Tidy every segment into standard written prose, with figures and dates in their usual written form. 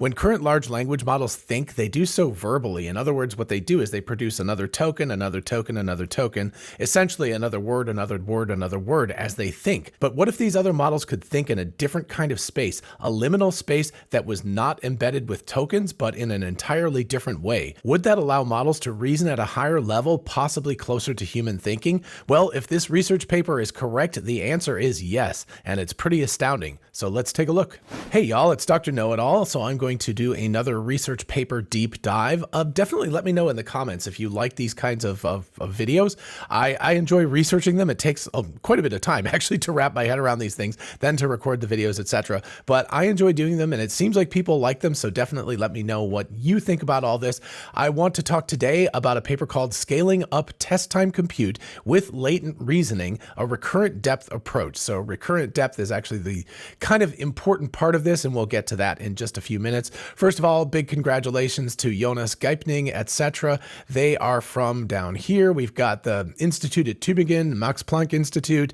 When current large language models think, they do so verbally. In other words, what they do is they produce another token, another token, another token, essentially another word, another word, another word as they think. But what if these other models could think in a different kind of space, a liminal space that was not embedded with tokens, but in an entirely different way? Would that allow models to reason at a higher level, possibly closer to human thinking? Well, if this research paper is correct, the answer is yes, and it's pretty astounding. So let's take a look. Hey y'all, it's Dr. Know-It-All, so I'm going to do another research paper deep dive. Definitely let me know in the comments if you like these kinds of videos. I enjoy researching them. It takes quite a bit of time actually to wrap my head around these things, then to record the videos, etc. But I enjoy doing them, and it seems like people like them, so definitely let me know what you think about all this. I want to talk today about a paper called Scaling Up Test Time Compute with Latent Reasoning, a recurrent depth approach. So recurrent depth is actually the kind of important part of this, and we'll get to that in just a few minutes. First of all, big congratulations to Jonas Geipning, etc. They are from down here. We've got the Institute at Tübingen, Max Planck Institute,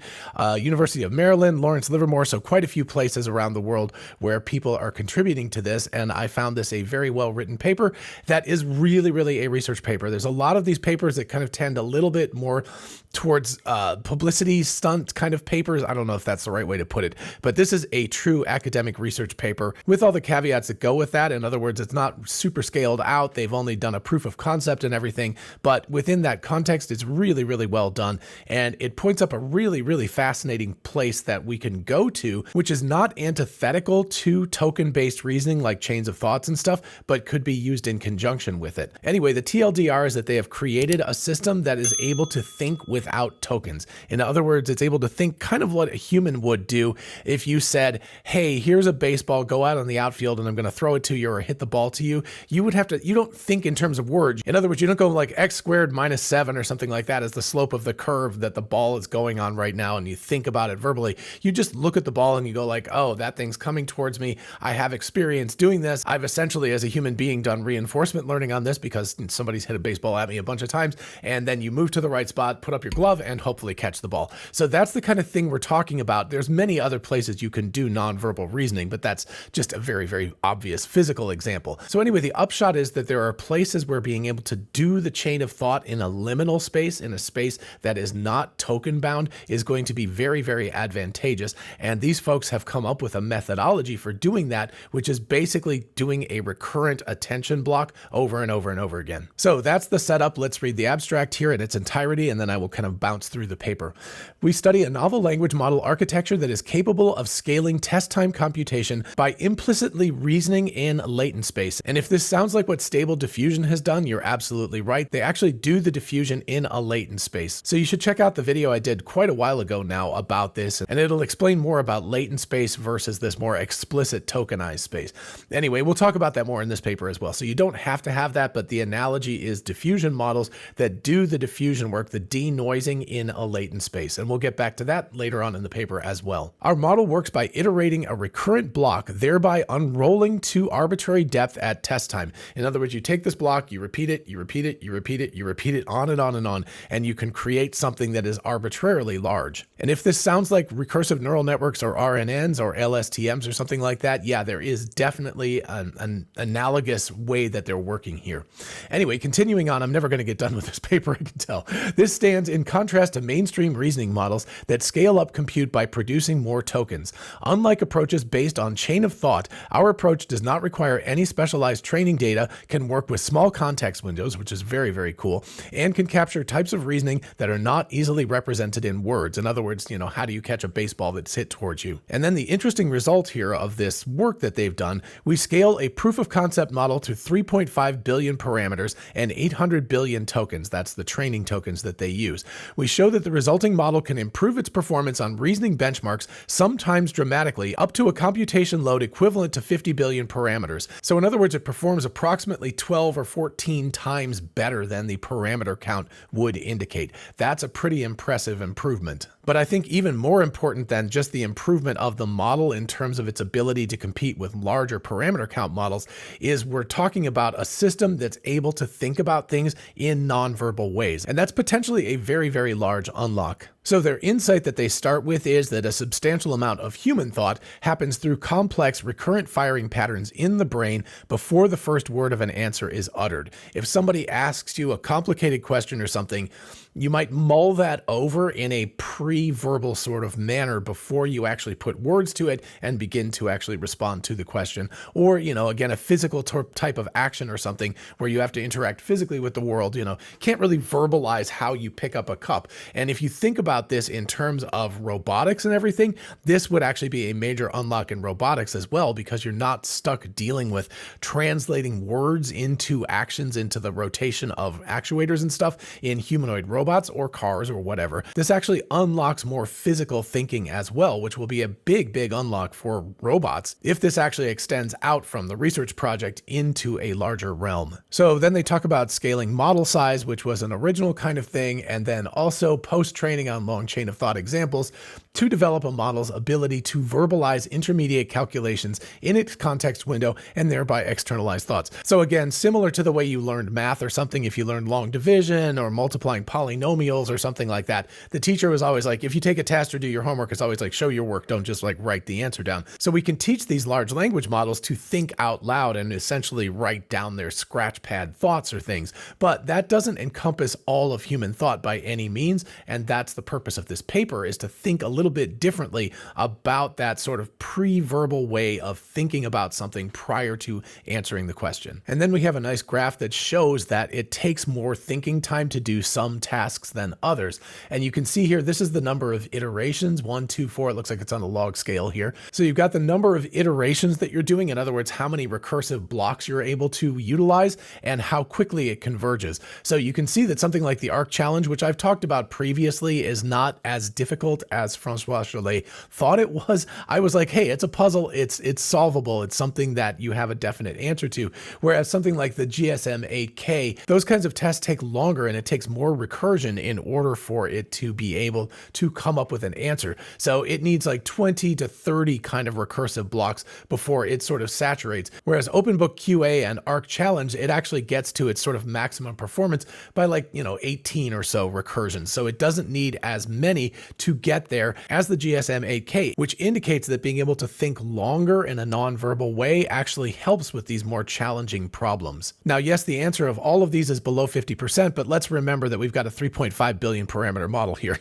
University of Maryland, Lawrence Livermore, so quite a few places around the world where people are contributing to this, and I found this a very well-written paper that is really, really a research paper. There's a lot of these papers that kind of tend a little bit more towards publicity stunt kind of papers. I don't know if that's the right way to put it, but this is a true academic research paper with all the caveats that go with that. In other words, it's not super scaled out. They've only done a proof of concept and everything, but within that context, it's really, really well done. And it points up a really, really fascinating place that we can go to, which is not antithetical to token-based reasoning like chains of thoughts and stuff, but could be used in conjunction with it. Anyway, the TLDR is that they have created a system that is able to think without tokens. In other words, it's able to think kind of what a human would do if you said, hey, here's a baseball, go out on the outfield and I'm going to throw it to you or hit the ball to you. You would have to, you don't think in terms of words. In other words, you don't go like x squared minus 7 or something like that as the slope of the curve that the ball is going on right now, and you think about it verbally. You just look at the ball and you go like, oh, that thing's coming towards me. I have experience doing this. I've essentially, as a human being, done reinforcement learning on this because somebody's hit a baseball at me a bunch of times, and then you move to the right spot, put up your glove, and hopefully catch the ball. So that's the kind of thing we're talking about. There's many other places you can do nonverbal reasoning, but that's just a very, very obvious physical example. So anyway, the upshot is that there are places where being able to do the chain of thought in a liminal space, in a space that is not token bound, is going to be very, very advantageous. And these folks have come up with a methodology for doing that, which is basically doing a recurrent attention block over and over and over again. So that's the setup. Let's read the abstract here in its entirety, and then I will kind of bounce through the paper. We study a novel language model architecture that is capable of scaling test time computation by implicitly reasoning in latent space. And if this sounds like what Stable Diffusion has done, you're absolutely right. They actually do the diffusion in a latent space. So you should check out the video I did quite a while ago now about this, and it'll explain more about latent space versus this more explicit tokenized space. Anyway, we'll talk about that more in this paper as well. So you don't have to have that, but the analogy is diffusion models that do the diffusion work, the denoising in a latent space. And we'll get back to that later on in the paper as well. Our model works by iterating a recurrent block, thereby unrolling to arbitrary depth at test time. In other words, you take this block, you repeat it, you repeat it, you repeat it, you repeat it on and on and on, and you can create something that is arbitrarily large. And if this sounds like recursive neural networks or RNNs or LSTMs or something like that, yeah, there is definitely an analogous way that they're working here. Anyway, continuing on, I'm never going to get done with this paper, I can tell. This stands in contrast to mainstream reasoning models that scale up compute by producing more tokens. Unlike approaches based on chain of thought, our approach does not require any specialized training data, can work with small context windows, which is very, very cool, and can capture types of reasoning that are not easily represented in words. In other words, you know, how do you catch a baseball that's hit towards you? And then the interesting result here of this work that they've done, we scale a proof of concept model to 3.5 billion parameters and 800 billion tokens. That's the training tokens that they use. We show that the resulting model can improve its performance on reasoning benchmarks, sometimes dramatically, up to a computation load equivalent to 50 billion parameters. So in other words, it performs approximately 12 or 14 times better than the parameter count would indicate. That's a pretty impressive improvement. But I think even more important than just the improvement of the model in terms of its ability to compete with larger parameter count models is we're talking about a system that's able to think about things in nonverbal ways. And that's potentially a very, very large unlock. So their insight that they start with is that a substantial amount of human thought happens through complex recurrent firing patterns in the brain before the first word of an answer is uttered. If somebody asks you a complicated question or something, you might mull that over in a pre-verbal sort of manner before you actually put words to it and begin to actually respond to the question. Or, again, a physical type of action or something where you have to interact physically with the world, can't really verbalize how you pick up a cup. And if you think about this in terms of robotics and everything, this would actually be a major unlock in robotics as well, because you're not stuck dealing with translating words into actions, into the rotation of actuators and stuff in humanoid robots or cars or whatever. This actually unlocks more physical thinking as well, which will be a big, big unlock for robots if this actually extends out from the research project into a larger realm. So then they talk about scaling model size, which was an original kind of thing, and then also post-training on long chain of thought examples to develop a model's ability to verbalize intermediate calculations in its context window and thereby externalize thoughts. So again, similar to the way you learned math or something, if you learned long division or multiplying polynomials or something like that, the teacher was always like, if you take a test or do your homework, it's always like, show your work, don't just like write the answer down. So we can teach these large language models to think out loud and essentially write down their scratch pad thoughts or things. But that doesn't encompass all of human thought by any means. And that's the purpose of this paper, is to think a little bit differently about that sort of pre-verbal way of thinking about something prior to answering the question. And then we have a nice graph that shows that it takes more thinking time to do some tasks than others. And you can see here, this is the number of iterations, 1, 2, 4. It looks like it's on a log scale here. So you've got the number of iterations that you're doing. In other words, how many recursive blocks you're able to utilize and how quickly it converges. So you can see that something like the ARC challenge, which I've talked about previously, is not as difficult as Francois Chollet thought it was. I was like, hey, it's a puzzle. It's solvable. It's something that you have a definite answer to. Whereas something like the GSM-8K, those kinds of tests take longer and it takes more recursion in order for it to be able to come up with an answer. So it needs like 20 to 30 kind of recursive blocks before it sort of saturates. Whereas OpenBook QA and ARC Challenge, it actually gets to its sort of maximum performance by like, 18 or so recursions. So it doesn't need as many to get there as the GSM-8K, which indicates that being able to think longer in a non-verbal way actually helps with these more challenging problems. Now, yes, the answer of all of these is below 50%, but let's remember that we've got a 3.5 billion parameter model here.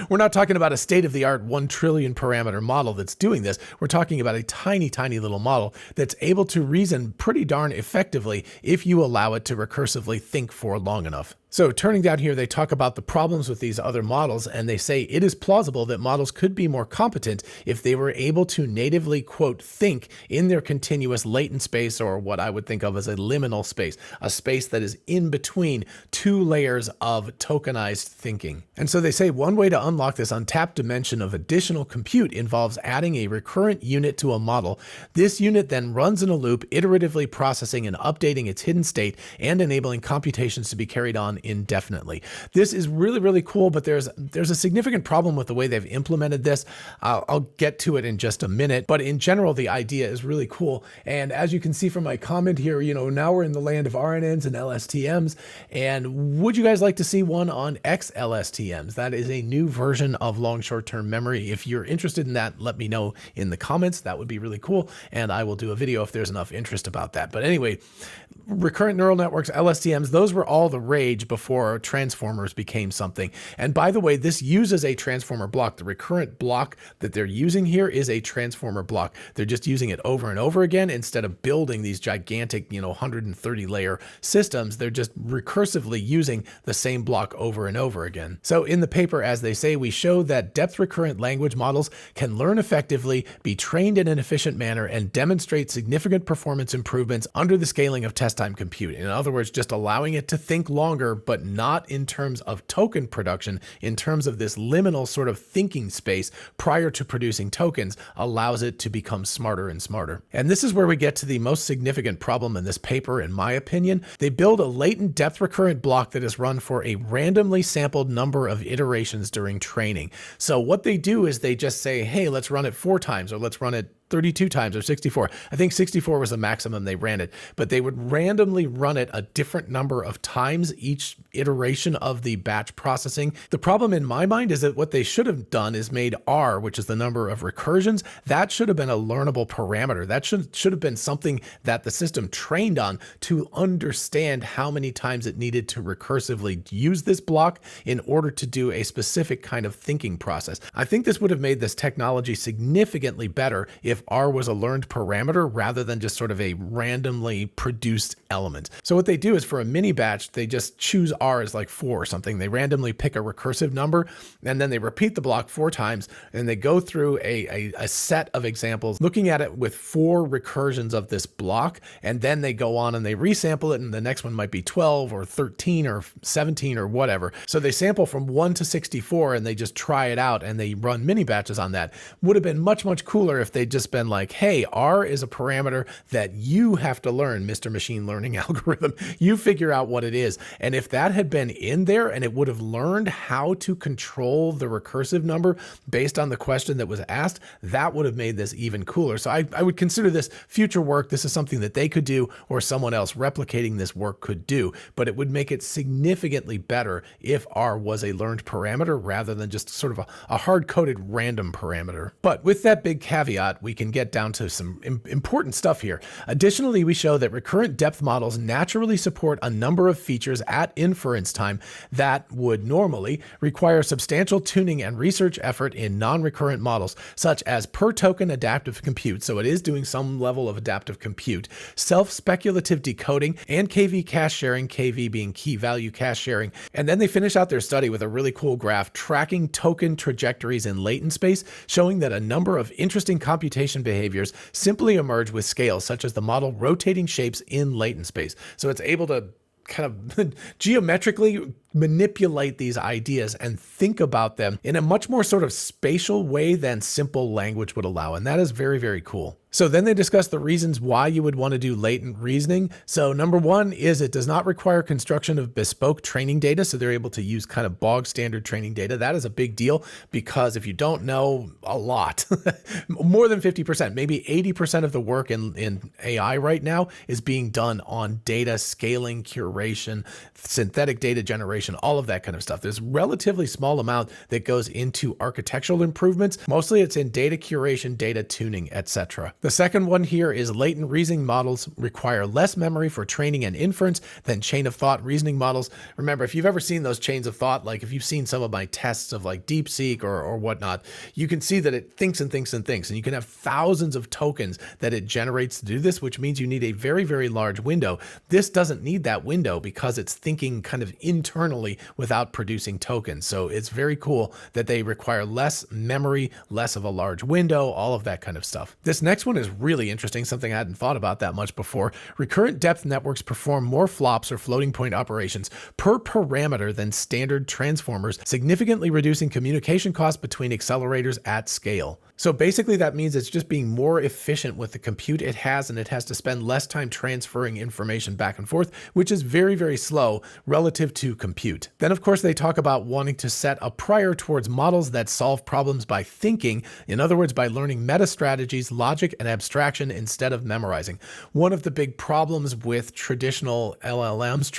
We're not talking about a state-of-the-art 1 trillion parameter model that's doing this. We're talking about a tiny, tiny little model that's able to reason pretty darn effectively if you allow it to recursively think for long enough. So turning down here, they talk about the problems with these other models, and they say it is plausible that models could be more competent if they were able to natively, quote, think in their continuous latent space, or what I would think of as a liminal space, a space that is in between two layers of tokenized thinking. And so they say one way to unlock this untapped dimension of additional compute involves adding a recurrent unit to a model. This unit then runs in a loop, iteratively processing and updating its hidden state and enabling computations to be carried on indefinitely. This is really, really cool, but there's a significant problem with the way they've implemented this. I'll get to it in just a minute, but in general, the idea is really cool. And as you can see from my comment here, now we're in the land of RNNs and LSTMs. And would you guys like to see one on XLSTMs? That is a new version of long short-term memory. If you're interested in that, let me know in the comments. That would be really cool. And I will do a video if there's enough interest about that. But anyway, recurrent neural networks, LSTMs, those were all the rage before transformers became something. And by the way, this uses a transformer block. The recurrent block that they're using here is a transformer block. They're just using it over and over again instead of building these gigantic, 130 layer systems. They're just recursively using the same block over and over again. So in the paper, as they say, we show that depth recurrent language models can learn effectively, be trained in an efficient manner, and demonstrate significant performance improvements under the scaling of test time compute. In other words, just allowing it to think longer, but not in terms of token production, in terms of this liminal sort of thinking space prior to producing tokens, allows it to become smarter and smarter. And this is where we get to the most significant problem in this paper, in my opinion. They build a latent depth recurrent block that is run for a randomly sampled number of iterations during training. So what they do is they just say, hey, let's run it 4 times, or let's run it 32 times or 64. I think 64 was the maximum they ran it, but they would randomly run it a different number of times each iteration of the batch processing. The problem in my mind is that what they should have done is made R, which is the number of recursions. That should have been a learnable parameter. That should have been something that the system trained on to understand how many times it needed to recursively use this block in order to do a specific kind of thinking process. I think this would have made this technology significantly better if R was a learned parameter rather than just sort of a randomly produced element. So what they do is for a mini batch, they just choose R as like 4 or something. They randomly pick a recursive number and then they repeat the block 4 times and they go through a set of examples looking at it with 4 recursions of this block, and then they go on and they resample it, and the next one might be 12 or 13 or 17 or whatever. So they sample from 1 to 64 and they just try it out and they run mini batches on that. Would have been much cooler if they just been like, hey, R is a parameter that you have to learn, Mr. Machine Learning Algorithm. You figure out what it is. And if that had been in there and it would have learned how to control the recursive number based on the question that was asked, that would have made this even cooler. So I would consider this future work. This is something that they could do or someone else replicating this work could do, but it would make it significantly better if R was a learned parameter rather than just sort of a hard-coded random parameter. But with that big caveat, we can get down to some important stuff here. Additionally, we show that recurrent depth models naturally support a number of features at inference time that would normally require substantial tuning and research effort in non-recurrent models, such as per token adaptive compute. So it is doing some level of adaptive compute, self-speculative decoding, and KV cache sharing, KV being key value cache sharing. And then they finish out their study with a really cool graph tracking token trajectories in latent space, showing that a number of interesting computation behaviors simply emerge with scale, such as the model rotating shapes in latent space. So it's able to kind of geometrically manipulate these ideas and think about them in a much more sort of spatial way than simple language would allow. And that is very, very cool. So then they discuss the reasons why you would want to do latent reasoning. So number one is it does not require construction of bespoke training data. So they're able to use kind of bog standard training data. That is a big deal because if you don't know a lot, more than 50%, maybe 80% of the work in AI right now is being done on data scaling, curation, synthetic data generation, all of that kind of stuff. There's a relatively small amount that goes into architectural improvements. Mostly it's in data curation, data tuning, etc. The second one here is latent reasoning models require less memory for training and inference than chain of thought reasoning models. Remember, if you've ever seen those chains of thought, like if you've seen some of my tests of like DeepSeek or whatnot, you can see that it thinks and thinks and thinks, and you can have thousands of tokens that it generates to do this, which means you need a very, very large window. This doesn't need that window because it's thinking kind of internally without producing tokens. So it's very cool that they require less memory, less of a large window, all of that kind of stuff. This next one is really interesting, something I hadn't thought about that much before. Recurrent depth networks perform more flops or floating point operations per parameter than standard transformers, significantly reducing communication costs between accelerators at scale. So basically that means it's just being more efficient with the compute it has, and it has to spend less time transferring information back and forth, which is very, very slow relative to compute. Then of course they talk about wanting to set a prior towards models that solve problems by thinking, in other words, by learning meta strategies, logic, and abstraction instead of memorizing. One of the big problems with traditional LLMs,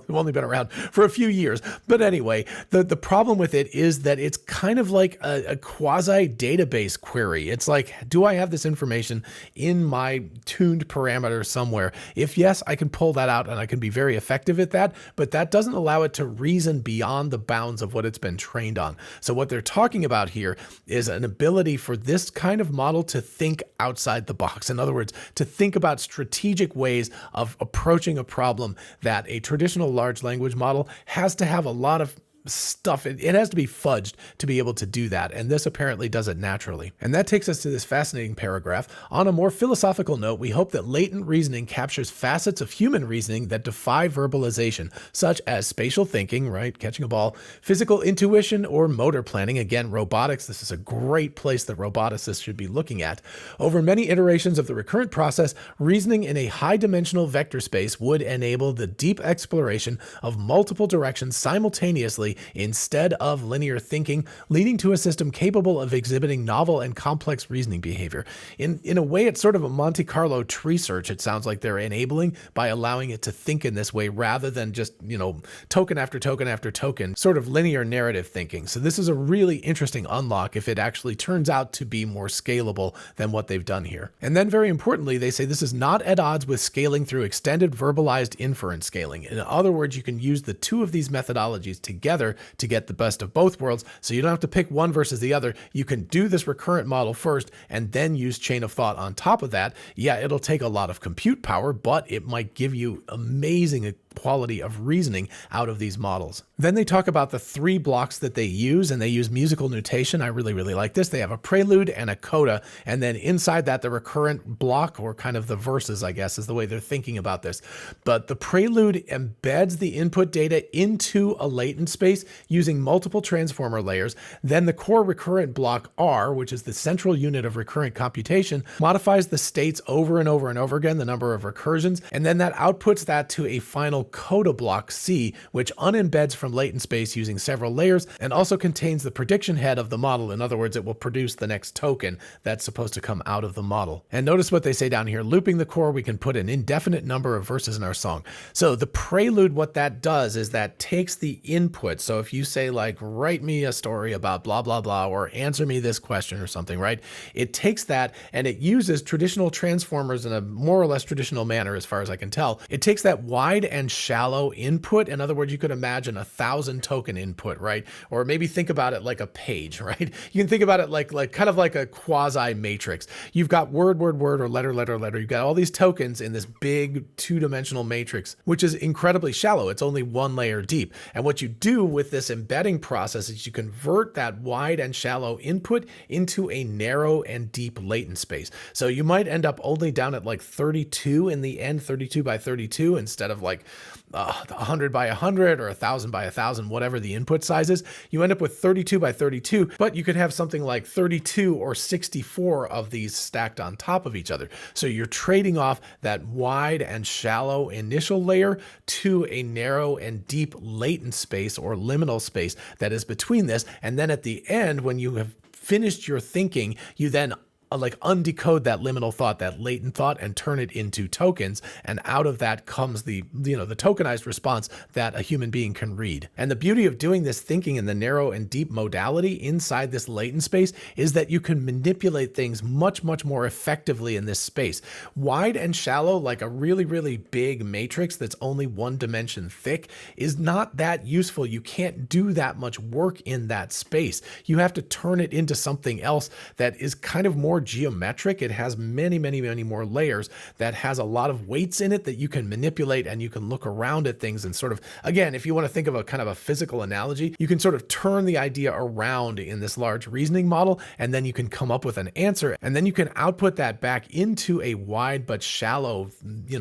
they've only been around for a few years, but anyway, the problem with it is that it's kind of like a quasi database query. It's like, do I have this information in my tuned parameter somewhere? If yes, I can pull that out and I can be very effective at that, but that doesn't allow it to reason beyond the bounds of what it's been trained on. So what they're talking about here is an ability for this kind of model to think outside the box. In other words, to think about strategic ways of approaching a problem that a traditional large language model has to have a lot of stuff. It has to be fudged to be able to do that. And this apparently does it naturally. And that takes us to this fascinating paragraph. On a more philosophical note, we hope that latent reasoning captures facets of human reasoning that defy verbalization, such as spatial thinking, right? Catching a ball, physical intuition, or motor planning. Again, robotics. This is a great place that roboticists should be looking at. Over many iterations of the recurrent process, reasoning in a high dimensional vector space would enable the deep exploration of multiple directions simultaneously modality instead of linear thinking, leading to a system capable of exhibiting novel and complex reasoning behavior. In a way, it's sort of a Monte Carlo tree search, it sounds like they're enabling by allowing it to think in this way rather than just, token after token after token, sort of linear narrative thinking. So this is a really interesting unlock if it actually turns out to be more scalable than what they've done here. And then very importantly, they say this is not at odds with scaling through extended verbalized inference scaling. In other words, you can use the two of these methodologies together to get the best of both worlds. So you don't have to pick one versus the other. You can do this recurrent model first and then use chain of thought on top of that. Yeah, it'll take a lot of compute power, but it might give you amazing quality of reasoning out of these models. Then they talk about the three blocks that they use, and they use musical notation. I really like this. They have a prelude and a coda, and then inside that, the recurrent block, or kind of the verses, I guess, is the way they're thinking about this. But the prelude embeds the input data into a latent space using multiple transformer layers. Then the core recurrent block R, which is the central unit of recurrent computation, modifies the states over and over and over again, the number of recursions, and then that outputs that to a final coda block C, which unembeds from latent space using several layers and also contains the prediction head of the model. In other words, it will produce the next token that's supposed to come out of the model. And notice what they say down here, looping the core, we can put an indefinite number of verses in our song. So the prelude, what that does is that takes the input. So if you say like, write me a story about blah, blah, blah, or answer me this question or something, right? It takes that and it uses traditional transformers in a more or less traditional manner, as far as I can tell. It takes that wide and shallow input. In other words, you could imagine 1,000 token input, right? Or maybe think about it like a page, right? You can think about it like kind of like a quasi matrix. You've got word, word, word, or letter, letter, letter. You've got all these tokens in this big two-dimensional matrix, which is incredibly shallow. It's only one layer deep. And what you do with this embedding process is you convert that wide and shallow input into a narrow and deep latent space. So you might end up only down at like 32 in the end, 32 by 32, instead of like 100 by 100 or 1,000 by 1,000, whatever the input size is. You end up with 32 by 32, but you could have something like 32 or 64 of these stacked on top of each other. So you're trading off that wide and shallow initial layer to a narrow and deep latent space or liminal space that is between this. And then at the end, when you have finished your thinking, you then like undecode that liminal thought, that latent thought, and turn it into tokens. And out of that comes the tokenized response that a human being can read. And the beauty of doing this thinking in the narrow and deep modality inside this latent space is that you can manipulate things much, much more effectively in this space. Wide and shallow, like a really, really big matrix that's only one dimension thick, is not that useful. You can't do that much work in that space. You have to turn it into something else that is kind of more geometric. It has many, many, many more layers, that has a lot of weights in it that you can manipulate, and you can look around at things and sort of, again, if you want to think of a kind of a physical analogy, you can sort of turn the idea around in this large reasoning model, and then you can come up with an answer, and then you can output that back into a wide but shallow,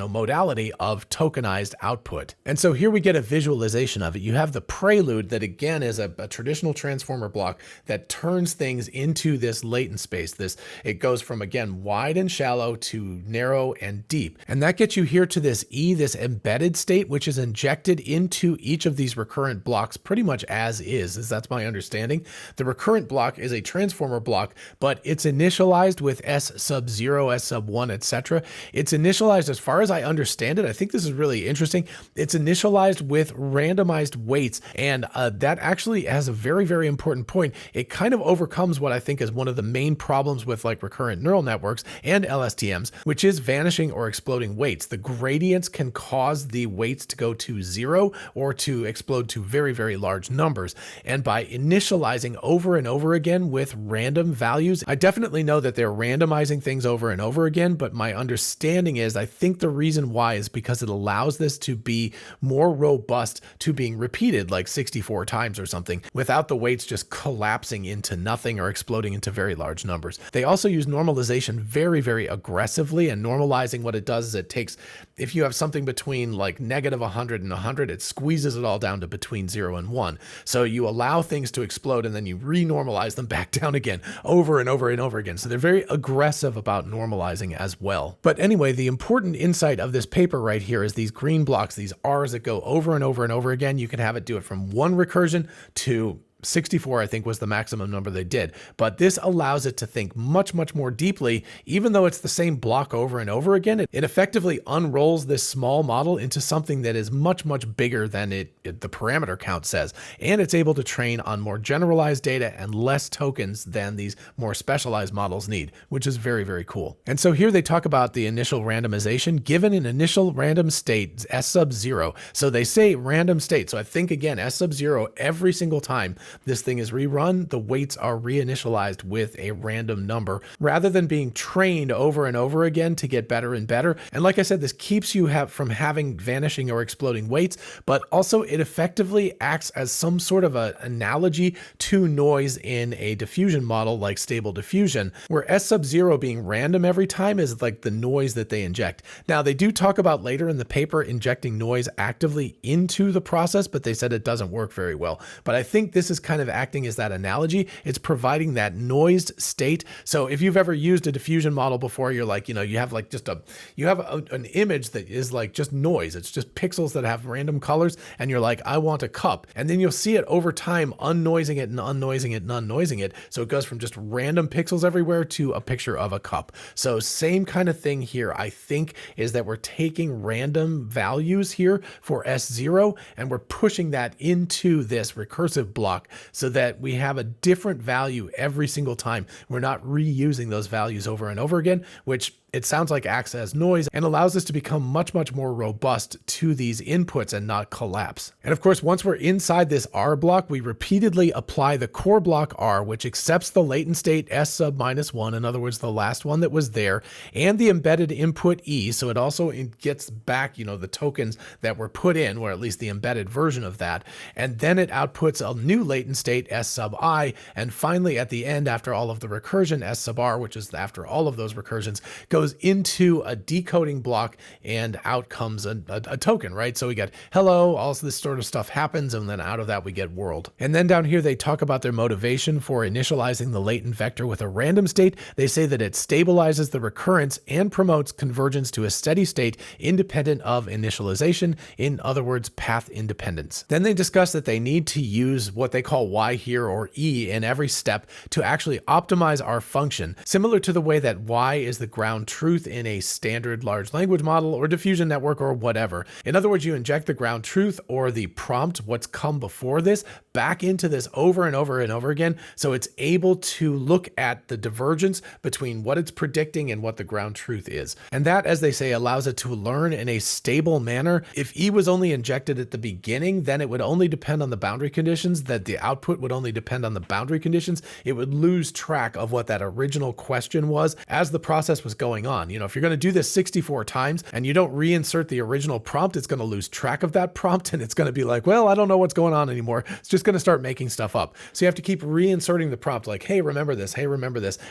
modality of tokenized output. And so here we get a visualization of it. You have the prelude that again is a traditional transformer block that turns things into this latent space. It goes from, again, wide and shallow to narrow and deep. And that gets you here to this E, this embedded state, which is injected into each of these recurrent blocks pretty much as is, that's my understanding. The recurrent block is a transformer block, but it's initialized with S sub 0, S sub 1, etc. It's initialized, as far as I understand it, I think this is really interesting, it's initialized with randomized weights. And that actually has a very, very important point. It kind of overcomes what I think is one of the main problems with like recurrent neural networks and LSTMs, which is vanishing or exploding weights. The gradients can cause the weights to go to 0 or to explode to very, very large numbers. And by initializing over and over again with random values, I definitely know that they're randomizing things over and over again, but my understanding is, I think the reason why is because it allows this to be more robust to being repeated like 64 times or something without the weights just collapsing into nothing or exploding into very large numbers. They also also use normalization very, very aggressively, and normalizing, what it does is it takes, if you have something between like negative 100 and 100, it squeezes it all down to between 0 and 1. So you allow things to explode and then you renormalize them back down again over and over and over again. So they're very aggressive about normalizing as well. But anyway, the important insight of this paper right here is these green blocks, these R's that go over and over and over again. You can have it do it from one recursion to 64, I think, was the maximum number they did. But this allows it to think much, much more deeply. Even though it's the same block over and over again, it effectively unrolls this small model into something that is much, much bigger than the parameter count says. And it's able to train on more generalized data and less tokens than these more specialized models need, which is very, very cool. And so here they talk about the initial randomization given an initial random state, S sub 0. So they say random state. So I think, again, S sub 0, every single time this thing is rerun, the weights are reinitialized with a random number rather than being trained over and over again to get better and better. And like I said, this keeps you from having vanishing or exploding weights, but also it effectively acts as some sort of an analogy to noise in a diffusion model like Stable Diffusion, where S sub 0 being random every time is like the noise that they inject. Now, they do talk about later in the paper injecting noise actively into the process, but they said it doesn't work very well. But I think this is kind of acting as that analogy. It's providing that noised state. So if you've ever used a diffusion model before, you're like, you have like just an image that is like just noise. It's just pixels that have random colors. And you're like, I want a cup. And then you'll see it over time, unnoising it and unnoising it and unnoising it. So it goes from just random pixels everywhere to a picture of a cup. So same kind of thing here, I think, is that we're taking random values here for S0 and we're pushing that into this recursive block so that we have a different value every single time. We're not reusing those values over and over again, which it sounds like acts as noise and allows us to become much, much more robust to these inputs and not collapse. And of course, once we're inside this R block, we repeatedly apply the core block R, which accepts the latent state S sub -1, in other words, the last one that was there, and the embedded input E. So it also gets back, the tokens that were put in, or at least the embedded version of that. And then it outputs a new latent state S sub I. And finally, at the end, after all of the recursion, S sub R, which is after all of those recursions, goes into a decoding block and out comes a token, right? So we get hello, all this sort of stuff happens, and then out of that we get world. And then down here they talk about their motivation for initializing the latent vector with a random state. They say that it stabilizes the recurrence and promotes convergence to a steady state independent of initialization, in other words, path independence. Then they discuss that they need to use what they call Y here, or E, in every step to actually optimize our function, similar to the way that Y is the ground truth in a standard large language model or diffusion network or whatever. In other words, you inject the ground truth or the prompt, what's come before this, back into this over and over and over again. So it's able to look at the divergence between what it's predicting and what the ground truth is. And that, as they say, allows it to learn in a stable manner. If E was only injected at the beginning, then it would only depend on the boundary conditions, that the output would only depend on the boundary conditions. It would lose track of what that original question was as the process was going on. If you're going to do this 64 times and you don't reinsert the original prompt, it's going to lose track of that prompt and it's going to be like, well, I don't know what's going on anymore. It's just going to start making stuff up. So you have to keep reinserting the prompt like, hey, remember this,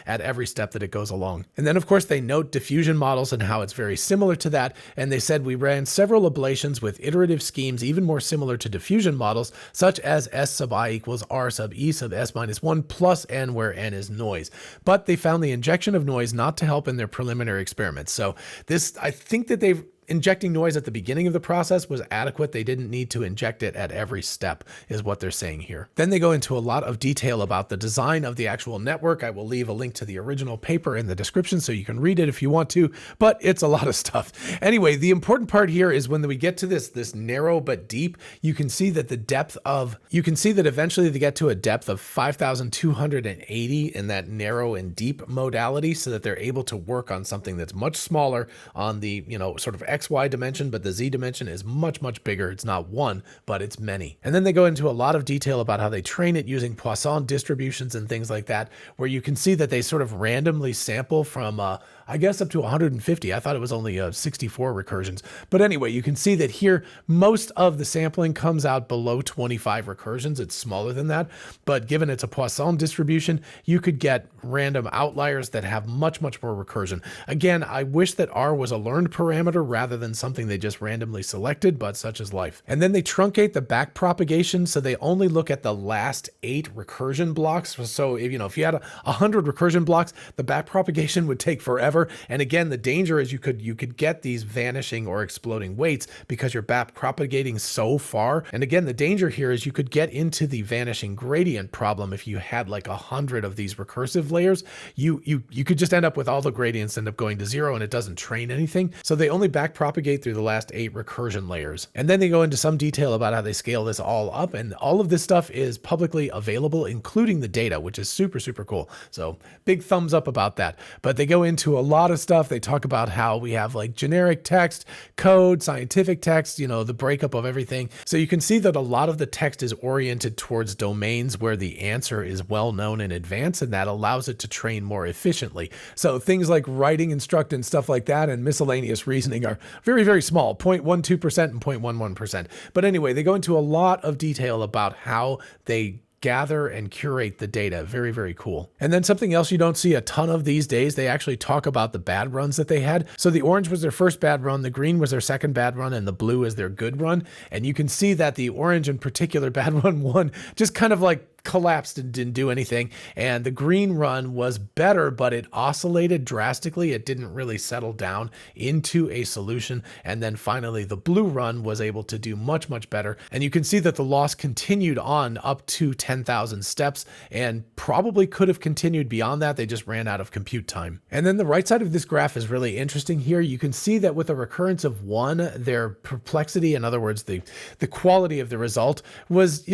at every step that it goes along. And then of course they note diffusion models and how it's very similar to that. And they said we ran several ablations with iterative schemes even more similar to diffusion models, such as S sub I equals R sub E sub S -1 plus N, where N is noise. But they found the injection of noise not to help in their preliminary experiments. So this, I think that they've injecting noise at the beginning of the process was adequate. They didn't need to inject it at every step, is what they're saying here. Then they go into a lot of detail about the design of the actual network. I will leave a link to the original paper in the description so you can read it if you want to, but it's a lot of stuff. Anyway, the important part here is when we get to this narrow but deep, you can see that eventually they get to a depth of 5,280 in that narrow and deep modality, so that they're able to work on something that's much smaller on the, sort of XY dimension, but the Z dimension is much, much bigger. It's not one, but it's many. And then they go into a lot of detail about how they train it using Poisson distributions and things like that, where you can see that they sort of randomly sample from, I I guess up to 150. I thought it was only 64 recursions. But anyway, you can see that here, most of the sampling comes out below 25 recursions. It's smaller than that. But given it's a Poisson distribution, you could get random outliers that have much, much more recursion. Again, I wish that R was a learned parameter rather than something they just randomly selected, but such is life. And then they truncate the back propagation, so they only look at the last 8 recursion blocks. So if you had 100 recursion blocks, the back propagation would take forever. And again, the danger is you could get these vanishing or exploding weights because you're back propagating so far. And again, the danger here is you could get into the vanishing gradient problem if you had like 100 of these recursive layers. You could just end up with all the gradients end up going to 0 and it doesn't train anything. So they only back propagate through the last 8 recursion layers. And then they go into some detail about how they scale this all up, and all of this stuff is publicly available, including the data, which is super, super cool. So big thumbs up about that. But they go into a lot of stuff. They talk about how we have like generic text, code, scientific text, the breakup of everything. So you can see that a lot of the text is oriented towards domains where the answer is well known in advance, and that allows it to train more efficiently. So things like writing, instruct, and stuff like that, and miscellaneous reasoning are very, very small, 0.12% and 0.11%. But anyway, they go into a lot of detail about how they gather and curate the data. Very, very cool. And then something else you don't see a ton of these days, they actually talk about the bad runs that they had. So the orange was their first bad run, the green was their second bad run, and the blue is their good run. And you can see that the orange in particular bad run 1 just kind of like collapsed and didn't do anything. And the green run was better, but it oscillated drastically. It didn't really settle down into a solution. And then finally, the blue run was able to do much, much better. And you can see that the loss continued on up to 10,000 steps and probably could have continued beyond that. They just ran out of compute time. And then the right side of this graph is really interesting here. You can see that with a recurrence of 1, their perplexity, in other words, the quality of the result was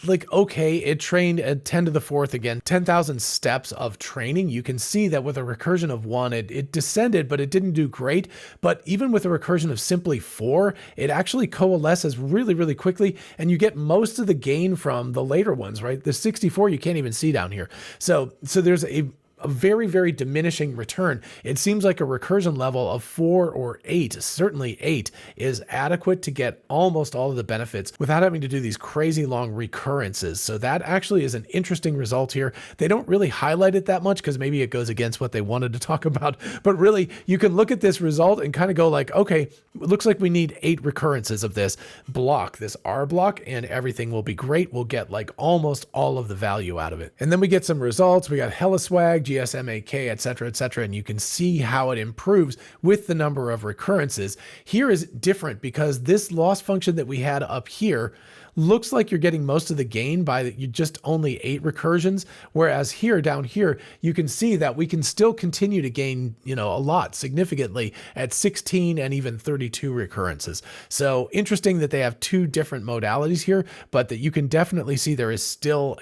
like, okay, it trained at 10 to the 4th again, 10,000 steps of training. You can see that with a recursion of 1, it descended, but it didn't do great. But even with a recursion of simply 4, it actually coalesces really, really quickly, and you get most of the gain from the later ones, right? The 64 you can't even see down here. So there's a very, very diminishing return. It seems like a recursion level of 4 or 8, certainly 8, is adequate to get almost all of the benefits without having to do these crazy long recurrences. So that actually is an interesting result here. They don't really highlight it that much because maybe it goes against what they wanted to talk about, but really you can look at this result and kind of go like, okay, it looks like we need 8 recurrences of this block, this R block, and everything will be great. We'll get like almost all of the value out of it. And then we get some results. We got hella swag, GSMAK, etc., and you can see how it improves with the number of recurrences. Here is different because this loss function that we had up here looks like you're getting most of the gain by you just only 8 recursions, whereas here, down here, you can see that we can still continue to gain, a lot significantly at 16 and even 32 recurrences. So interesting that they have 2 different modalities here, but that you can definitely see there is still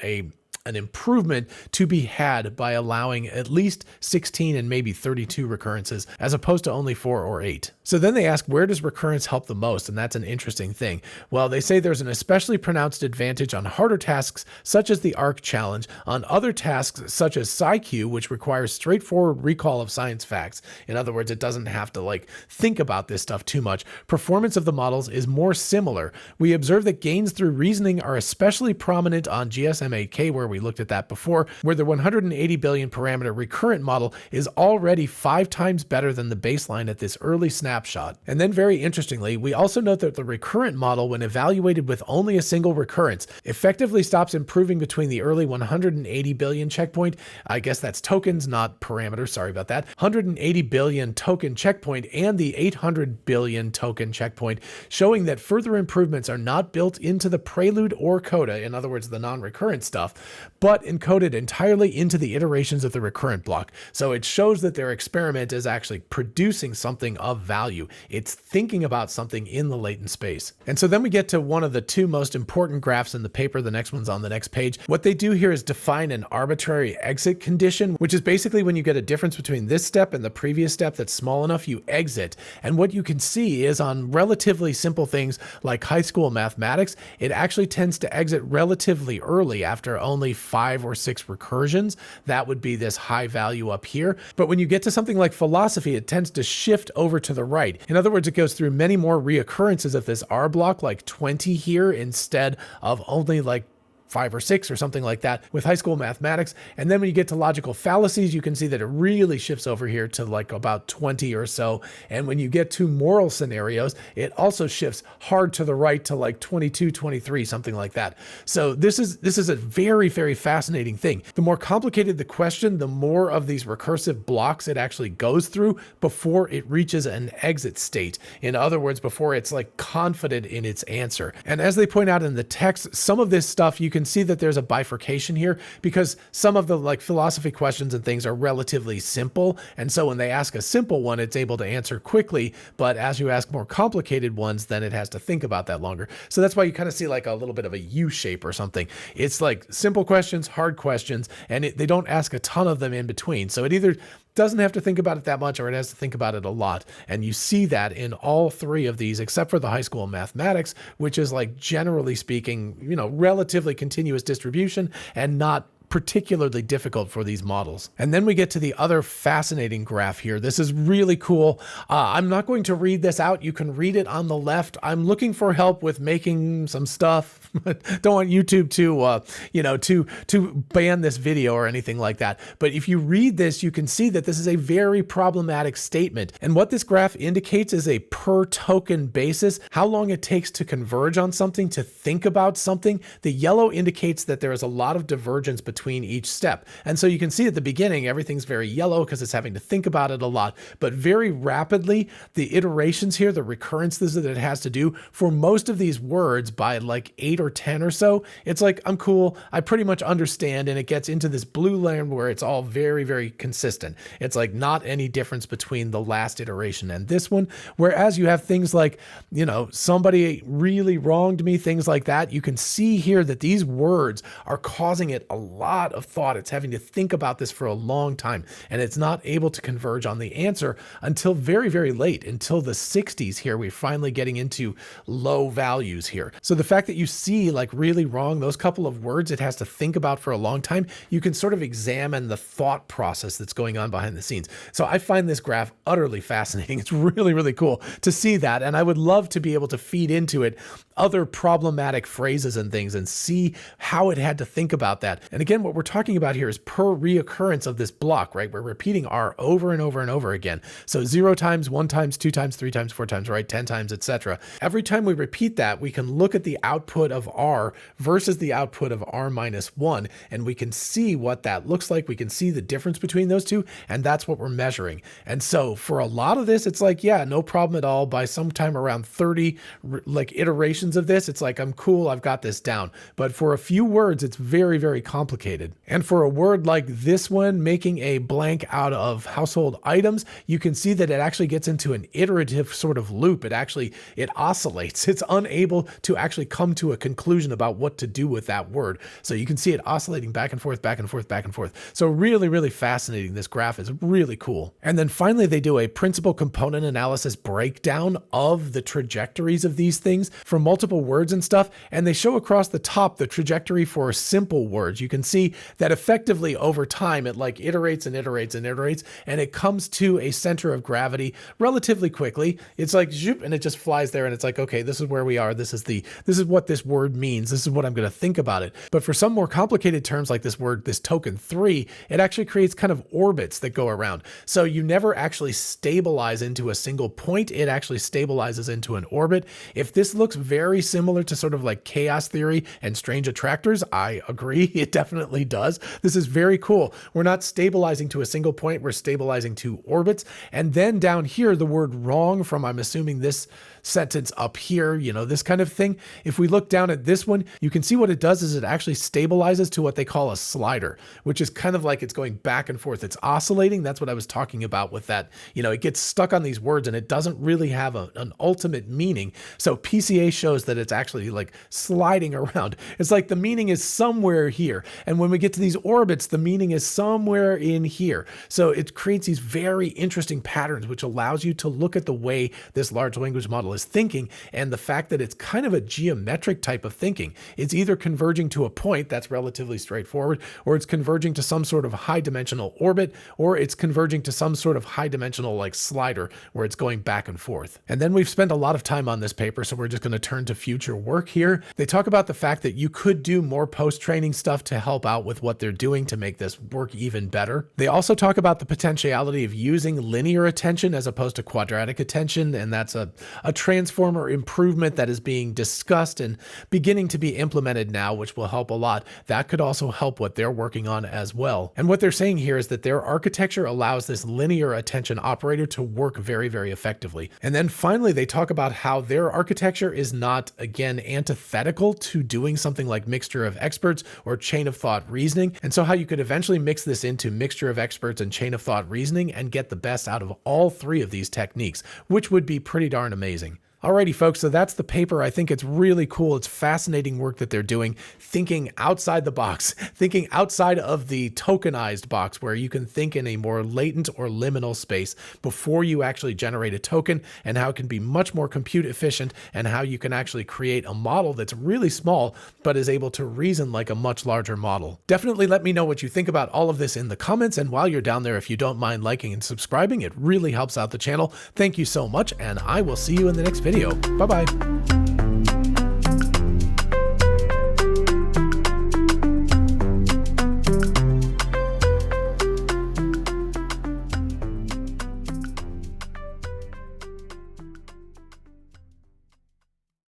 an improvement to be had by allowing at least 16 and maybe 32 recurrences as opposed to only 4 or 8. So then they ask, where does recurrence help the most? And that's an interesting thing. Well, they say there's an especially pronounced advantage on harder tasks such as the ARC challenge, on other tasks such as SciQ, which requires straightforward recall of science facts. In other words, it doesn't have to think about this stuff too much. Performance of the models is more similar. We observe that gains through reasoning are especially prominent on GSMAK, where we looked at that before, where the 180 billion parameter recurrent model is already 5 times better than the baseline at this early snapshot. And then very interestingly, we also note that the recurrent model, when evaluated with only a single recurrence, effectively stops improving between the early 180 billion checkpoint, I guess that's tokens, not parameters, sorry about that, 180 billion token checkpoint and the 800 billion token checkpoint, showing that further improvements are not built into the prelude or coda, in other words, the non-recurrent stuff, but encoded entirely into the iterations of the recurrent block. So it shows that their experiment is actually producing something of value. It's thinking about something in the latent space. And so then we get to one of the 2 most important graphs in the paper. The next one's on the next page. What they do here is define an arbitrary exit condition, which is basically when you get a difference between this step and the previous step that's small enough, you exit. And what you can see is on relatively simple things like high school mathematics, it actually tends to exit relatively early after only only 5 or 6 recursions, that would be this high value up here. But when you get to something like philosophy, it tends to shift over to the right. In other words, it goes through many more reoccurrences of this R block, like 20 here, instead of only like 5 or 6 or something like that with high school mathematics. And then when you get to logical fallacies, you can see that it really shifts over here to like about 20 or so. And when you get to moral scenarios, it also shifts hard to the right to like 22, 23, something like that. So this is a very, very fascinating thing. The more complicated the question, the more of these recursive blocks it actually goes through before it reaches an exit state. In other words, before it's like confident in its answer. And as they point out in the text, some of this stuff you can see that there's a bifurcation here because some of the like philosophy questions and things are relatively simple. And so when they ask a simple one, it's able to answer quickly. But as you ask more complicated ones, then it has to think about that longer. So that's why you kind of see like a little bit of a U shape or something. It's like simple questions, hard questions, and they don't ask a ton of them in between. So it either doesn't have to think about it that much or it has to think about it a lot. And you see that in all 3 of these, except for the high school mathematics, which is like generally speaking, you know, relatively continuous distribution and not particularly difficult for these models. And then we get to the other fascinating graph here. This is really cool. I'm not going to read this out. You can read it on the left. I'm looking for help with making some stuff. Don't want YouTube to ban this video or anything like that. But if you read this, you can see that this is a very problematic statement. And what this graph indicates is a per token basis, how long it takes to converge on something, to think about something. The yellow indicates that there is a lot of divergence between each step. And so you can see at the beginning, everything's very yellow because it's having to think about it a lot, but very rapidly, the iterations here, the recurrences that it has to do for most of these words by like 8 or 10 or so, it's like, I'm cool. I pretty much understand. And it gets into this blue land where it's all very, very consistent. It's like not any difference between the last iteration and this one. Whereas you have things like, you know, somebody really wronged me, things like that. You can see here that these words are causing it a lot of thought. It's having to think about this for a long time, and it's not able to converge on the answer until very, very late, until the 60s here. We're finally getting into low values here. So the fact that you see like really wrong, those couple of words it has to think about for a long time, you can sort of examine the thought process that's going on behind the scenes. So I find this graph utterly fascinating. It's really, really cool to see that. And I would love to be able to feed into it other problematic phrases and things and see how it had to think about that. And again, what we're talking about here is per reoccurrence of this block, right? We're repeating R over and over and over again. So 0 times, 1 times, 2 times, 3 times, 4 times, right? 10 times, etc. Every time we repeat that, we can look at the output of R versus the output of R minus 1, and we can see what that looks like. We can see the difference between those two, and that's what we're measuring. And so for a lot of this, it's like, yeah, no problem at all. By sometime around 30 like iterations of this, it's like, I'm cool, I've got this down. But for a few words, it's very, very complicated. And for a word like this one, making a blank out of household items, you can see that it actually gets into an iterative sort of loop. It oscillates. It's unable to actually come to a conclusion about what to do with that word. So you can see it oscillating back and forth, back and forth, back and forth. So really, really fascinating. This graph is really cool. And then finally, they do a principal component analysis breakdown of the trajectories of these things for multiple words and stuff. And they show across the top the trajectory for simple words. You can see that effectively over time, it like iterates and iterates and iterates, and it comes to a center of gravity relatively quickly. It's like zoop, and it just flies there, and it's like, okay, this is where we are. This is what this word means. This is what I'm going to think about it. But for some more complicated terms like this word, this token 3, it actually creates kind of orbits that go around. So you never actually stabilize into a single point. It actually stabilizes into an orbit. If this looks very similar to sort of like chaos theory and strange attractors, I agree. It definitely does. This is very cool. We're not stabilizing to a single point. We're stabilizing to orbits. And then down here, the word wrong from, I'm assuming this sentence up here, you know, this kind of thing. If we look down at this one, you can see what it does is it actually stabilizes to what they call a slider, which is kind of like it's going back and forth. It's oscillating. That's what I was talking about with that. You know, it gets stuck on these words and it doesn't really have an ultimate meaning. So PCA shows that it's actually like sliding around. It's like the meaning is somewhere here. And when we get to these orbits, the meaning is somewhere in here. So it creates these very interesting patterns, which allows you to look at the way this large language model model is thinking, and the fact that it's kind of a geometric type of thinking. It's either converging to a point that's relatively straightforward, or it's converging to some sort of high dimensional orbit, or it's converging to some sort of high dimensional like slider where it's going back and forth. And then we've spent a lot of time on this paper, so we're just going to turn to future work here. They talk about the fact that you could do more post-training stuff to help out with what they're doing to make this work even better. They also talk about the potentiality of using linear attention as opposed to quadratic attention, and that's a transformer improvement that is being discussed and beginning to be implemented now, which will help a lot. That could also help what they're working on as well. And what they're saying here is that their architecture allows this linear attention operator to work very, very effectively. And then finally, they talk about how their architecture is not, again, antithetical to doing something like mixture of experts or chain of thought reasoning. And so how you could eventually mix this into mixture of experts and chain of thought reasoning and get the best out of all three of these techniques, which would be pretty darn amazing. Alrighty, folks, so that's the paper. I think it's really cool. It's fascinating work that they're doing, thinking outside the box, thinking outside of the tokenized box where you can think in a more latent or liminal space before you actually generate a token, and how it can be much more compute efficient, and how you can actually create a model that's really small but is able to reason like a much larger model. Definitely let me know what you think about all of this in the comments, and while you're down there, if you don't mind liking and subscribing, it really helps out the channel. Thank you so much, and I will see you in the next video. Bye-bye.